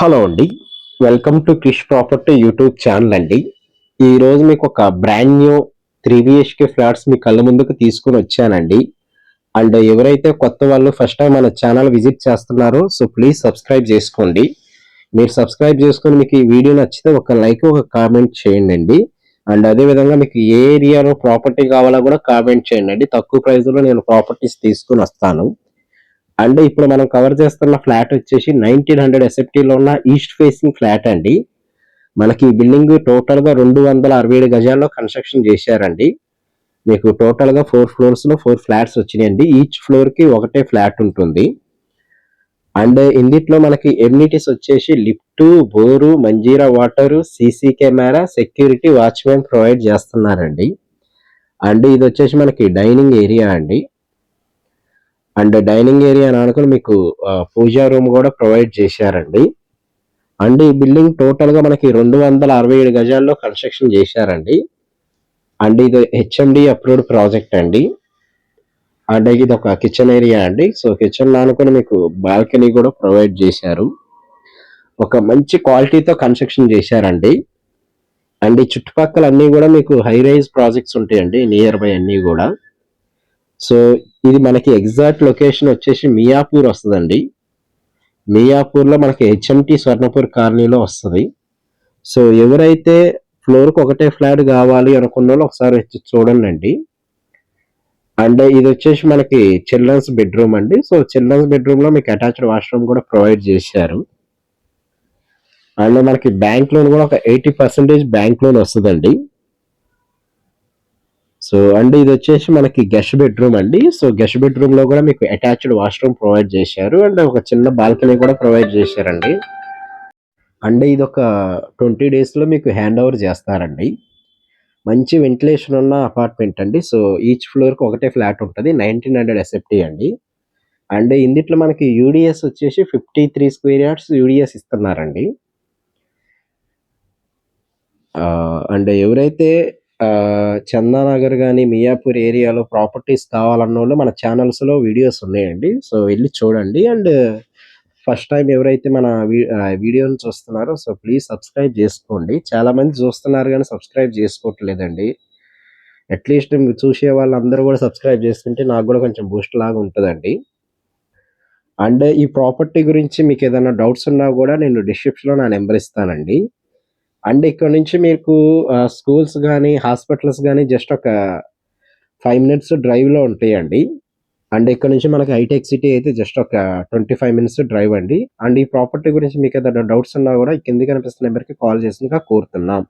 Hello అండి. Welcome to Krish property YouTube channel అండి. ఈరోజు మీకు ఒక బ్రాండ్ న్యూ 3 బిహెచ్‌కే ఫ్లాట్స్ మీ కళ్ళ ముందుకు తీసుకొని వచ్చానండి. అండ్ ఎవరైతే కొత్త వాళ్ళు ఫస్ట్ టైం మన ఛానల్ విజిట్ చేస్తున్నారో ప్లీజ్ సబ్స్క్రైబ్ చేసుకోండి. మీరు సబ్స్క్రైబ్ చేసుకొని మీకు ఈ వీడియో నచ్చితే ఒక లైక్, ఒక కామెంట్ చేయండండి. అండ్ అదే విధంగా మీకు ఏ ఏరియాలో ప్రాపర్టీ కావాలో కూడా కామెంట్ చేయండండి. తక్కువ ప్రైస్‌లో నేను ప్రాపర్టీస్ తీసుకొనొస్తాను. అండ్ ఇప్పుడు మనం కవర్ చేస్తున్న ఫ్లాట్ వచ్చేసి 1900 ఎస్ఎఫ్టీలో ఉన్న ఈస్ట్ ఫేసింగ్ ఫ్లాట్ అండి. మనకి ఈ బిల్డింగ్ టోటల్‌గా 267 గజాల్లో కన్‌స్ట్రక్షన్ చేశారండి. మీకు టోటల్‌గా 4 ఫ్లోర్స్‌లో 4 ఫ్లాట్స్ వచ్చినాయండి. ఈచ్ ఫ్లోర్‌కి ఒకటే ఫ్లాట్ ఉంటుంది. అండ్ ఇందిట్లో మనకి ఎమ్యూనిటీస్ వచ్చేసి lift, bore, Manjira water, CC camera, security, watchman provide చేస్తున్నారండి. అండ్ ఇదొచ్చేసి మనకి డైనింగ్ ఏరియా అండి. అండ్ డైనింగ్ ఏరియా ఆనుకొని మీకు పూజా రూమ్ కూడా ప్రొవైడ్ చేశారండి. అండ్ ఈ బిల్డింగ్ టోటల్‌గా మనకి 267 గజాల్లో కన్‌స్ట్రక్షన్ చేశారండి. అండ్ ఇది హెచ్ఎండీ అప్రూవ్డ్ ప్రాజెక్ట్ అండి. అండ్ ఇదొక కిచెన్ ఏరియా అండి. కిచెన్ ఆనుకొని మీకు బాల్కనీ కూడా ప్రొవైడ్ చేశారు. ఒక మంచి క్వాలిటీతో కన్‌స్ట్రక్షన్ చేశారండి. అండ్ ఈ చుట్టుపక్కల అన్నీ కూడా మీకు హై రైజ్ ప్రాజెక్ట్స్ ఉంటాయండి నియర్ బై అన్నీ కూడా. సో, ఇది మనకి ఎగ్జాక్ట్ లొకేషన్ వచ్చేసి మియాపూర్ వస్తదండి. మియాపూర్‌లో మనకి హెచ్ఎంటీ స్వర్ణపూర్ కాలనీలో వస్తది. ఎవరైతే ఫ్లోర్‌కి ఒకటే ఫ్లాట్ కావాలి అనుకున్నోళ్ళు ఒకసారి వచ్చి చూడండండి. అండ్ ఇదొచ్చేసి మనకి చిల్డ్రన్స్ బెడ్‌రూమ్ అండి. చిల్డ్రన్స్ బెడ్‌రూమ్‌లో మీకు అటాచ్డ్ వాష్‌రూమ్ కూడా ప్రొవైడ్ చేశారు. అండ్ మనకి బ్యాంక్ లోన్ కూడా ఒక 80% బ్యాంక్ లోన్ వస్తదండి. అండ్ ఇదొచ్చేసి మనకి గెస్ట్ బెడ్‌రూమ్ అండి. గెస్ట్ బెడ్‌రూమ్‌లో కూడా మీకు అటాచ్డ్ వాష్‌రూమ్ ప్రొవైడ్ చేశారు. అండ్ ఒక చిన్న బాల్కనీ కూడా ప్రొవైడ్ చేశారండి. అండ్ ఇదొక 20 డేస్‌లో మీకు హ్యాండ్ ఓవర్ చేస్తారండి. మంచి వెంటిలేషన్ ఉన్న అపార్ట్మెంట్ అండి. ఈచ్ ఫ్లోర్‌కి ఒకటే ఫ్లాట్ ఉంటది. 1900 ఎస్ఎఫ్టీ అండి. అండ్ ఇందిట్లో మనకి యూడీఎస్ వచ్చేసి 53 స్క్వేర్ యార్డ్స్ యూడీఎస్ ఇస్తున్నారండి. అండ్ ఎవరైతే చందానగర్ గాని, మియాపూర్ ఏరియాలో ప్రాపర్టీస్ కావాలన్నోళ్ళు మన ఛానల్స్‌లో వీడియోస్ ఉన్నాయండి. వెళ్లి చూడండి. అండ్ ఫస్ట్ టైమ్ ఎవరైతే మన వీడియోని చూస్తున్నారో ప్లీజ్ సబ్స్క్రైబ్ చేసుకోండి. చాలా మంది చూస్తున్నారు గానీ సబ్స్క్రైబ్ చేసుకోవట్లేదండి. అట్‌లీస్ట్ చూసే వాళ్ళందరూ కూడా సబ్స్క్రైబ్ చేసుకుంటే నాకు కూడా కొంచెం బూస్ట్ లాగా ఉంటదండి. అండ్ ఈ ప్రాపర్టీ గురించి మీకేదైనా డౌట్స్ ఉన్నా కూడా నేను డిస్క్రిప్షన్‌లో నా నంబర్ ఇస్తానండి. అండ్ ఇక్కడ నుంచి మీకు స్కూల్స్ గాని, హాస్పిటల్స్ గాని జస్ట్ ఒక 5 మినిట్స్ డ్రైవ్‌లో ఉంటాయండి. అండ్ ఇక్కడ నుంచి మనకి హైటెక్ సిటీ అయితే జస్ట్ ఒక 25 మినిట్స్ డ్రైవ్ అండి. అండ్ ఈ ప్రాపర్టీ గురించి మీకేదైనా డౌట్స్ ఉన్నా కూడా కింద కనిపిస్తున్న నంబర్‌కి కాల్ చేసిందిగా కోరుతున్నాం.